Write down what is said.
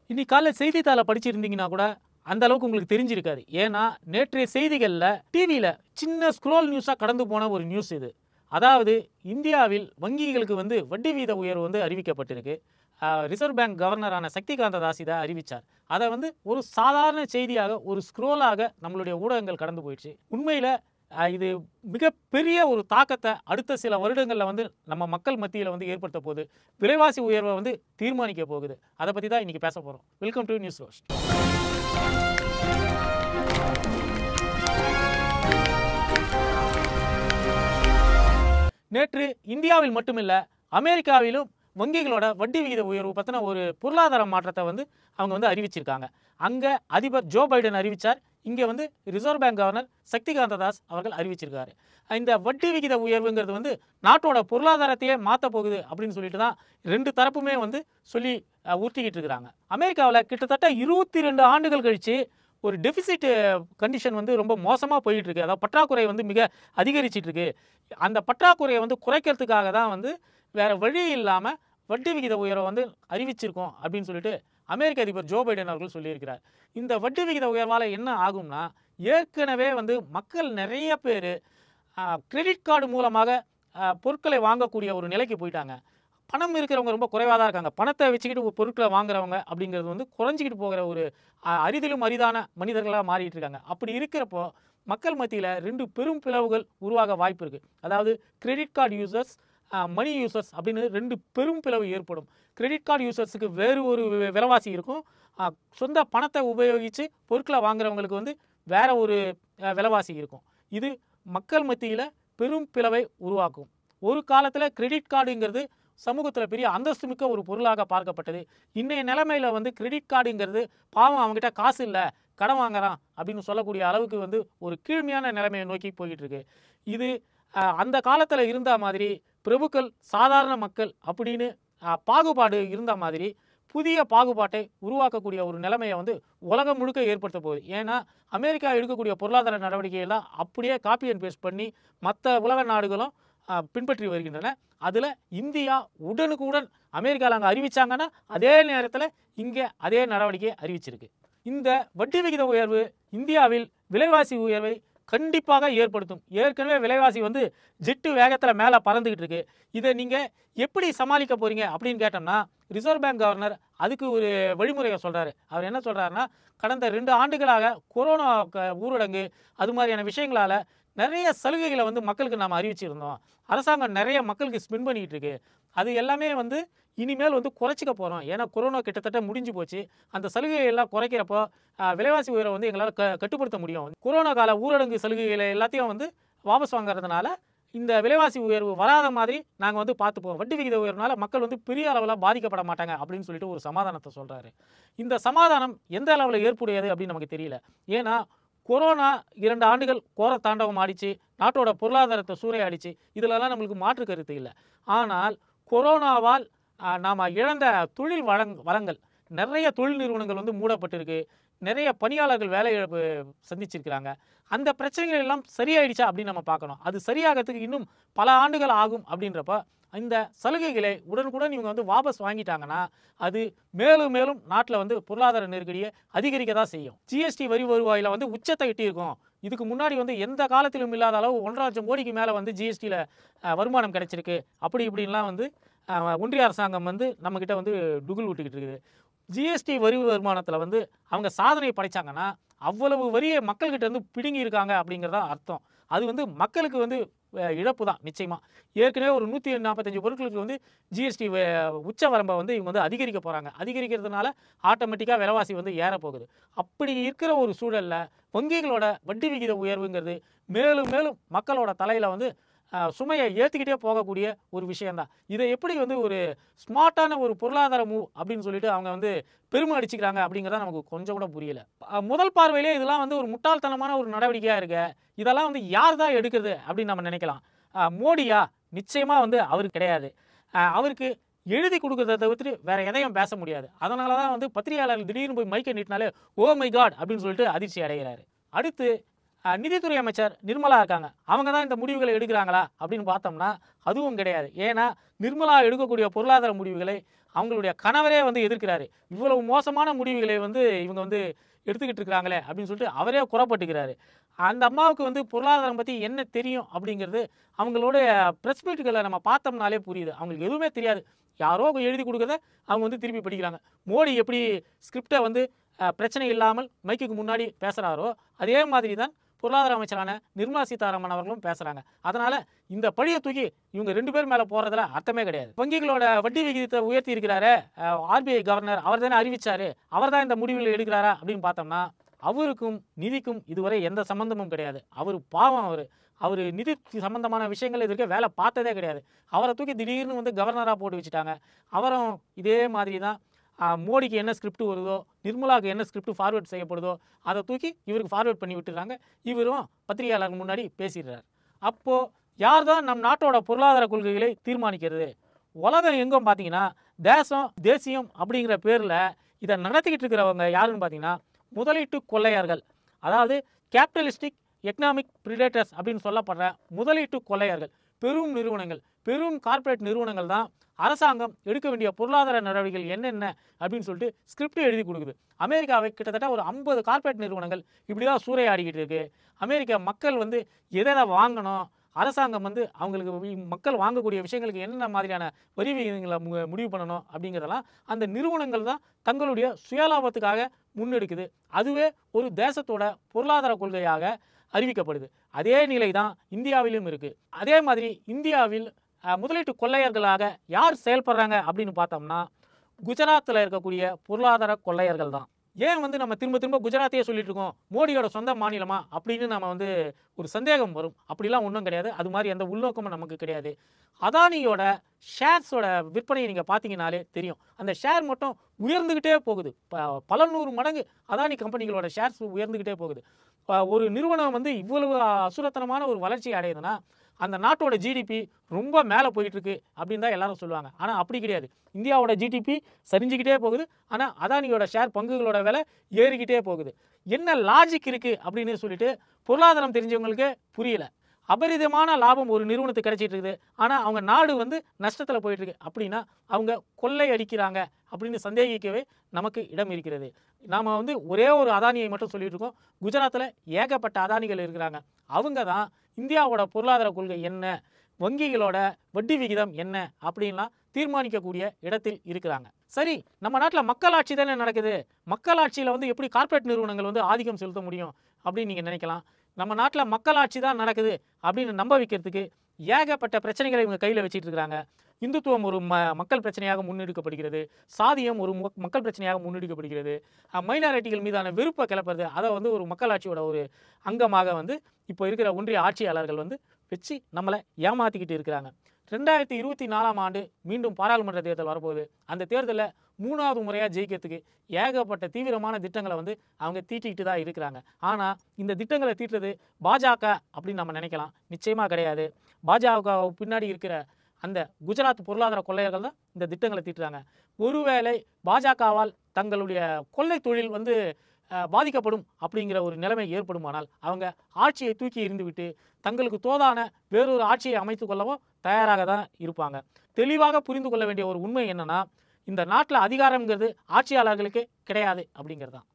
இன்னைக்கு காலைல செய்தித்தாளை படிச்சிருந்தீங்கன்னா கூட அந்த அளவுக்கு உங்களுக்கு தெரிஞ்சிருக்காது. ஏன்னா நேற்றைய செய்திகளில் டிவியில் சின்ன ஸ்க்ரோல் நியூஸாக கடந்து போன ஒரு நியூஸ் இது. அதாவது இந்தியாவில் வங்கிகளுக்கு வட்டி வீத உயர்வு அறிவிக்கப்பட்டிருக்கு. ரிசர்வ் பேங்க் கவர்னரான சக்திகாந்த தாஸ் இதை அறிவித்தார். அதை ஒரு சாதாரண செய்தியாக ஒரு ஸ்க்ரோலாக நம்மளுடைய ஊடகங்கள் கடந்து போயிடுச்சு. உண்மையில் இது மிகப்பெரிய ஒரு தாக்கத்தை அடுத்த சில வருடங்களில் நம்ம மக்கள் மத்தியில் ஏற்படுத்த போகுது. விலைவாசி உயர்வை தீர்மானிக்க போகுது. அதை பற்றி தான் இன்றைக்கி பேச போகிறோம். Welcome to news roast. நேற்று இந்தியாவில் மட்டுமில்லை, அமெரிக்காவிலும் வங்கிகளோட வட்டி விகித உயர்வு பற்றின ஒரு பொருளாதார மாற்றத்தை அவங்க அறிவிச்சிருக்காங்க. அங்கே அதிபர் ஜோ பைடன் அறிவித்தார். இங்கே reserve bank governor Shaktikanta Das அவர்கள் அறிவிச்சிருக்காரு. இந்த வட்டி விகித உயர்வுங்கிறது நாட்டோட பொருளாதாரத்தையே மாற்ற போகுது அப்படின்னு சொல்லிட்டு தான் ரெண்டு தரப்புமே சொல்லி ஊற்றிக்கிட்டு இருக்கிறாங்க. அமெரிக்காவில் கிட்டத்தட்ட 22 ஆண்டுகள் கழித்து ஒரு டெபிசிட் கண்டிஷன் ரொம்ப மோசமாக போயிட்டு இருக்கு. அதாவது பற்றாக்குறை மிக அதிகரிச்சிட்டு இருக்கு. அந்த பற்றாக்குறையை குறைக்கிறதுக்காக தான் வேற வழி இல்லாமல் வட்டி விகித உயர்வை அறிவிச்சிருக்கோம் அப்படின்னு சொல்லிட்டு அமெரிக்க அதிபர் ஜோ பைடன் அவர்கள் சொல்லியிருக்கிறார். இந்த வட்டி விகித உயர்வால் என்ன ஆகும்னா, ஏற்கனவே மக்கள் நிறைய பேர் கிரெடிட் கார்டு மூலமாக பொருட்களை வாங்கக்கூடிய ஒரு நிலைக்கு போயிட்டாங்க. பணம் இருக்கிறவங்க ரொம்ப குறைவாக தான் இருக்காங்க. பணத்தை வச்சுக்கிட்டு பொருட்களை வாங்குறவங்க அப்படிங்கிறது குறைஞ்சிக்கிட்டு போகிற ஒரு அரிதிலும் அரிதான மனிதர்களாக மாறிட்டு இருக்காங்க. அப்படி இருக்கிறப்போ மக்கள் மத்தியில் 2 பெரும் பிளவுகள் உருவாக வாய்ப்பு இருக்குது. அதாவது கிரெடிட் கார்டு யூசர்ஸ், மணி யூசர்ஸ் அப்படின்னு 2 பெரும் பிளவு ஏற்படும். கிரெடிட் கார்டு யூசர்ஸுக்கு வேறு ஒரு விலைவாசி இருக்கும். சொந்த பணத்தை உபயோகித்து பொருட்களை வாங்குறவங்களுக்கு வேற ஒரு விலைவாசி இருக்கும். இது மக்கள் மத்தியில் பெரும் பிளவை உருவாக்கும். ஒரு காலத்தில் கிரெடிட் கார்டுங்கிறது சமூகத்தில் பெரிய அந்தஸ்து மிக்க ஒரு பொருளாக பார்க்கப்பட்டது. இன்றைய நிலைமையில் கிரெடிட் கார்டுங்கிறது பாவம் அவங்ககிட்ட காசு இல்லை, கடன் வாங்குறான் அப்படின்னு சொல்லக்கூடிய அளவுக்கு ஒரு கீழ்மையான நிலைமையை நோக்கி போய்கிட்டு இருக்கு. இது அந்த காலத்தில் இருந்த மாதிரி பிரபுக்கள் சாதாரண மக்கள் அப்படின்னு பாகுபாடு இருந்த மாதிரி புதிய பாகுபாட்டை உருவாக்கக்கூடிய ஒரு நிலைமையை உலகம் முழுக்க ஏற்படுத்த போகுது. ஏன்னா அமெரிக்கா எடுக்கக்கூடிய பொருளாதார நடவடிக்கையெல்லாம் அப்படியே காப்பி அண்ட் பேஸ்ட் பண்ணி மற்ற உலக நாடுகளும் பின்பற்றி வருகின்றன. அதில் இந்தியா உடனுக்குடன் அமெரிக்காவில் அங்கே அறிவித்தாங்கன்னா அதே நேரத்தில் இங்கே அதே நடவடிக்கையை அறிவிச்சிருக்கு. இந்த வட்டி விகித உயர்வு இந்தியாவில் விலைவாசி உயர்வை கண்டிப்பாக ஏற்படுத்தும். ஏற்கனவே விலைவாசி ஜெட்டு வேகத்தில் மேலே பறந்துக்கிட்டு இருக்கு. இதை நீங்கள் எப்படி சமாளிக்க போகிறீங்க அப்படின்னு கேட்டோம்னா, ரிசர்வ் பேங்க் கவர்னர் அதுக்கு ஒரு வழிமுறையை சொல்கிறாரு. அவர் என்ன சொல்கிறாருன்னா, கடந்த 2 ஆண்டுகளாக கொரோனா ஊரடங்கு அது மாதிரியான விஷயங்களால் நிறைய சலுகைகளை மக்களுக்கு நாம் அறிவிச்சிருந்தோம். அரசாங்கம் நிறைய மக்களுக்கு ஸ்பெண்ட் பண்ணிகிட்டு இருக்கு. அது எல்லாமே இனிமேல் குறைச்சிக்க போகிறோம். ஏன்னா கொரோனா கிட்டத்தட்ட முடிஞ்சு போச்சு. அந்த சலுகைகள் எல்லாம் குறைக்கிறப்போ விலைவாசி உயர்வை எங்களால் கட்டுப்படுத்த முடியும். கொரோனா கால ஊரடங்கு சலுகைகளை எல்லாத்தையும் வாபஸ் வாங்குறதுனால இந்த விலைவாசி உயர்வு வராத மாதிரி நாங்கள் பார்த்துப்போம். வட்டி விகித உயர்வுனால மக்கள் பெரிய அளவில் பாதிக்கப்பட மாட்டாங்க அப்படின்னு சொல்லிட்டு ஒரு சமாதானத்தை சொல்கிறாரு. இந்த சமாதானம் எந்த அளவில் ஏற்புடையது அப்படின்னு நமக்கு தெரியல. ஏன்னா கொரோனா 2 ஆண்டுகள் கோர தாண்டவம் ஆடிச்சு, நாட்டோட பொருளாதாரத்தை சூறையாடிச்சு. இதிலெல்லாம் நம்மளுக்கு மாற்று கருத்து இல்லை. ஆனால் கொரோனாவால் நாம் இழந்த தொழில் வளங்கள், நிறைய தொழில் நிறுவனங்கள் மூடப்பட்டிருக்கு. நிறைய பணியாளர்கள் வேலை இழப்பு சந்திச்சிருக்கிறாங்க. அந்த பிரச்சனைகள் எல்லாம் சரியாயிடுச்சா அப்படின்னு நம்ம பார்க்கணும். அது சரியாகிறதுக்கு இன்னும் பல ஆண்டுகள் ஆகும். அப்படின்றப்ப இந்த சலுகைகளை உடனுக்குடன் இவங்க வாபஸ் வாங்கிட்டாங்கன்னா அது மேலும் மேலும் நாட்டில் பொருளாதார நெருக்கடியை அதிகரிக்க தான் செய்யும். ஜிஎஸ்டி வரி வருவாயில் உச்சத்தை எட்டியிருக்கும். இதுக்கு முன்னாடி எந்த காலத்திலும் இல்லாத அளவு 1.5 லட்சம் கோடிக்கு மேலே ஜிஎஸ்டியில் வருமானம் கிடைச்சிருக்கு. அப்படி இப்படின்லாம் ஒன்றிய அரசாங்கம் நம்மக்கிட்ட டுகுல் விட்டுக்கிட்டு இருக்குது. ஜிஎஸ்டி வரி வருமானத்தில் அவங்க சாதனை படைச்சாங்கன்னா அவ்வளவு வரியை மக்கள்கிட்ட பிடுங்கி இருக்காங்க அப்படிங்கிறதா அர்த்தம். அது மக்களுக்கு இழப்பு தான் நிச்சயமாக. ஏற்கனவே ஒரு 145 பொருட்களுக்கு ஜிஎஸ்டி உச்ச வரம்பை இவங்க அதிகரிக்க போகிறாங்க. அதிகரிக்கிறதுனால ஆட்டோமேட்டிக்காக விலைவாசி ஏறப்போகுது. அப்படி இருக்கிற ஒரு சூழலில் வங்கிகளோட வட்டி விகித உயர்வுங்கிறது மேலும் மேலும் மக்களோட தலையில் சுமையை ஏற்றிக்கிட்டே போகக்கூடிய ஒரு விஷயந்தான். இதை எப்படி ஒரு ஸ்மார்ட்டான ஒரு பொருளாதார மூவ் அப்படின்னு சொல்லிட்டு அவங்க பெருமை அடிச்சுக்கிறாங்க அப்படிங்கிறத நமக்கு கொஞ்சம் கூட புரியல. முதல் பார்வையிலே இதெல்லாம் ஒரு முட்டாள்தனமான ஒரு நடவடிக்கையாக இருக்கு. இதெல்லாம் யார் தான் எடுக்கிறது அப்படின்னு நம்ம நினைக்கலாம். மோடியா? நிச்சயமாக அவர் கிடையாது. அவருக்கு எழுதி கொடுக்கறத தவிர்த்து வேற எதையும் பேச முடியாது. அதனால தான் பத்திரிகையாளர்கள் திடீர்னு போய் மைக்கை நீட்டினாலே ஓ மை காட் அப்படின்னு சொல்லிட்டு அதிர்ச்சி அடைகிறாரு. அடுத்து நிதித்துறை அமைச்சர் நிர்மலா இருக்காங்க. அவங்க தான் இந்த முடிவுகளை எடுக்கிறாங்களா அப்படின்னு பார்த்தோம்னா அதுவும் கிடையாது. ஏன்னா நிர்மலா எடுக்கக்கூடிய பொருளாதார முடிவுகளை அவங்களுடைய கணவரே வந்து எதிர்க்கிறாரு. இவ்வளவு மோசமான முடிவுகளை வந்து இவங்க வந்து எடுத்துக்கிட்டு இருக்கிறாங்களே அப்படின்னு சொல்லிட்டு அவரே குறப்பட்டுக்கிறாரு. அந்த அம்மாவுக்கு வந்து பொருளாதாரம் பற்றி என்ன தெரியும் அப்படிங்கிறது அவங்களுடைய ப்ரெஸ் மீட்டுகளை நம்ம பார்த்தோம்னாலே புரியுது. அவங்களுக்கு எதுவுமே தெரியாது. யாரோ எழுதி கொடுக்குறத அவங்க வந்து திருப்பி படிக்கிறாங்க. மோடி எப்படி ஸ்கிரிப்டை வந்து பிரச்சனை இல்லாமல் மைக்குக்கு முன்னாடி பேசுகிறாரோ அதே மாதிரி தான் பொருளாதார அமைச்சரான நிர்மலா சீதாராமன் அவர்களும் பேசுகிறாங்க. அதனால் இந்த பழியை தூக்கி இவங்க 2 பேர் மேலே போகிறதுல அர்த்தமே கிடையாது. வங்கிகளோட வட்டி விகிதத்தை உயர்த்தி இருக்கிறாரு ஆர்பிஐ கவர்னர், அவர் தானே அறிவிச்சாரு, அவர் தான் இந்த முடிவுகளை எடுக்கிறாரா அப்படின்னு பார்த்தோம்னா அவருக்கும் நிதிக்கும் இதுவரை எந்த சம்பந்தமும் கிடையாது. அவர் பாவம், அவர் நிதி சம்பந்தமான விஷயங்கள் இது வரைக்கும் வேலை பார்த்ததே கிடையாது. அவரை தூக்கி திடீர்னு வந்து கவர்னராக போட்டு வச்சுட்டாங்க. அவரும் இதே மாதிரி தான் மோடிக்கு என்ன ஸ்கிரிப்ட் வருதோ, நிர்மலாவுக்கு என்ன ஸ்கிரிப்ட் ஃபார்வேர்ட் செய்யப்படுதோ அதை தூக்கி இவருக்கு ஃபார்வேர்ட் பண்ணி விட்டுறாங்க. இவரும் பத்திரிகையாளர்கள் முன்னாடி பேசிடுறார். அப்போது யார் தான் நம் நாட்டோட பொருளாதார கொள்கைகளை தீர்மானிக்கிறது? உலகம் எங்கும் பார்த்தீங்கன்னா தேசியம் அப்படிங்கிற பேரில் இதை நடத்திக்கிட்டு இருக்கிறவங்க யாருன்னு பார்த்தீங்கன்னா முதலீட்டு கொள்ளையர்கள், அதாவது கேபிட்டலிஸ்டிக் எக்கனாமிக் பிரிடேட்டர்ஸ் அப்படின்னு சொல்லப்படுற முதலீட்டு கொள்ளையர்கள். பெரும் நிறுவனங்கள், பெரும் கார்ப்பரேட் நிறுவனங்கள் தான் அரசாங்கம் எடுக்க வேண்டிய பொருளாதார நடவடிக்கைகள் என்னென்ன அப்படின்னு சொல்லிட்டு ஸ்கிரிப்ட் எழுதி கொடுக்குது. அமெரிக்காவை கிட்டத்தட்ட ஒரு 50 கார்ப்பரேட் நிறுவனங்கள் இப்படி தான் சூறையாடிக்கிட்டு இருக்கு. அமெரிக்க மக்கள் வந்து எதை வாங்கணும், அரசாங்கம் வந்து அவங்களுக்கு மக்கள் வாங்கக்கூடிய விஷயங்களுக்கு என்னென்ன மாதிரியான வரி விகிதங்களை முடிவு பண்ணணும் அப்படிங்கிறதெல்லாம் அந்த நிறுவனங்கள் தான் தங்களுடைய சுயலாபத்துக்காக முன்னெடுக்குது. அதுவே ஒரு தேசத்தோட பொருளாதார கொள்கையாக அறிவிக்கப்படுது. அதே நிலை தான் இந்தியாவிலும் இருக்குது. அதே மாதிரி இந்தியாவில் முதலீட்டு கொள்ளையர்களாக யார் செயல்படுறாங்க அப்படின்னு பார்த்தோம்னா குஜராத்தில் இருக்கக்கூடிய பொருளாதார கொள்ளையர்கள் தான். ஏன் வந்து நம்ம திரும்ப திரும்ப குஜராத்தையே சொல்லிட்டு இருக்கோம், மோடியோட சொந்த மாநிலமா அப்படின்னு நம்ம வந்து ஒரு சந்தேகம் வரும். அப்படிலாம் ஒன்றும் கிடையாது. அது மாதிரி எந்த உள்நோக்கமும் நமக்கு கிடையாது. அதானியோட ஷேர்ஸோட விற்பனையை நீங்கள் பார்த்தீங்கன்னாலே தெரியும். அந்த ஷேர் மட்டும் உயர்ந்துக்கிட்டே போகுது. பல 100 மடங்கு அதானி கம்பெனிகளோட ஷேர்ஸ் உயர்ந்துக்கிட்டே போகுது. ஒரு நிறுவனம் வந்து இவ்வளவு அசுரத்தனமான ஒரு வளர்ச்சி அடையுதுன்னா அந்த நாட்டோட ஜிடிபி ரொம்ப மேலே போயிட்டு இருக்கு அப்படின்னு தான் எல்லாரும் சொல்லுவாங்க. ஆனால் அப்படி கிடையாது. இந்தியாவோட ஜிடிபி சரிஞ்சிக்கிட்டே போகுது. ஆனால் அதானியோட ஷேர் பங்குகளோட விலை ஏறிக்கிட்டே போகுது. என்ன லாஜிக் இருக்குது அப்படின்னு சொல்லிட்டு பொருளாதாரம் தெரிஞ்சவங்களுக்கு புரியல. அபரிதமான லாபம் ஒரு நிறுவனத்துக்கு கிடைச்சிட்டு இருக்குது, ஆனால் அவங்க நாடு வந்து நஷ்டத்தில் போயிட்டுருக்கு. அப்படின்னா அவங்க கொள்ளை அடிக்கிறாங்க அப்படின்னு சந்தேகிக்கவே நமக்கு இடம் இருக்கிறது. நாம் வந்து ஒரே ஒரு அதானியை மட்டும் சொல்லிட்டு இருக்கோம். குஜராத்தில் ஏகப்பட்ட அதானிகள் இருக்கிறாங்க. அவங்க தான் இந்தியாவோட பொருளாதார கொள்கை என்ன, வங்கிகளோட வட்டி விகிதம் என்ன அப்படின்லாம் தீர்மானிக்கக்கூடிய இடத்தில் இருக்கிறாங்க. சரி, நம்ம நாட்டில் மக்களாட்சி தானே நடக்குது, மக்களாட்சியில் வந்து எப்படி கார்ப்பரேட் நிறுவனங்கள் வந்து ஆதிக்கம் செலுத்த முடியும் அப்படின்னு நீங்கள் நினைக்கலாம். நம்ம நாட்டில் மக்களாட்சி தான் நடக்குது அப்படின்னு நம்ப வைக்கிறதுக்கு ஏகப்பட்ட பிரச்சனைகளை இவங்க கையில் வச்சுட்டு இருக்கிறாங்க. இந்துத்துவம் ஒரு மக்கள் பிரச்சனையாக முன்னெடுக்கப்படுகிறது. சாதியம் ஒரு மக்கள் பிரச்சனையாக முன்னெடுக்கப்படுகிறது. மைனாரிட்டிகள் மீதான வெறுப்பை கிளப்புறது, அதை வந்து ஒரு மக்களாட்சியோட ஒரு அங்கமாக வந்து இப்போ இருக்கிற ஒன்றிய ஆட்சியாளர்கள் வந்து வச்சு நம்மளை ஏமாற்றிக்கிட்டு இருக்கிறாங்க. 2024ஆம் ஆண்டு மீண்டும் பாராளுமன்ற தேர்தல் வரப்போகுது. அந்த தேர்தலில் 3வது முறையாக ஜெயிக்கிறதுக்கு ஏகப்பட்ட தீவிரமான திட்டங்களை வந்து அவங்க தீட்டிக்கிட்டு தான் இருக்கிறாங்க. ஆனால் இந்த திட்டங்களை தீட்டுறது பாஜக அப்படின்னு நம்ம நினைக்கலாம். நிச்சயமாக கிடையாது. பாஜக பின்னாடி இருக்கிற அந்த குஜராத் பொருளாதார கொள்ளையர்கள் தான் இந்த திட்டங்களை தீட்டுறாங்க. ஒருவேளை பாஜகவால் தங்களுடைய கொள்ளை தொழில் வந்து பாதிக்கப்படும் அப்படிங்கிற ஒரு நிலைமை ஏற்படுமானால் அவங்க ஆட்சியை தூக்கி எறிந்துவிட்டு தங்களுக்கு தோதான வேறொரு ஆட்சியை அமைத்து கொள்ளவும் தயாராக தான் இருப்பாங்க. தெளிவாக புரிந்து கொள்ள வேண்டிய ஒரு உண்மை என்னன்னா, இந்த நாட்டில் அதிகாரம்ங்கிறது ஆட்சியாளர்களுக்கு கிடையாது அப்படிங்கிறது தான்.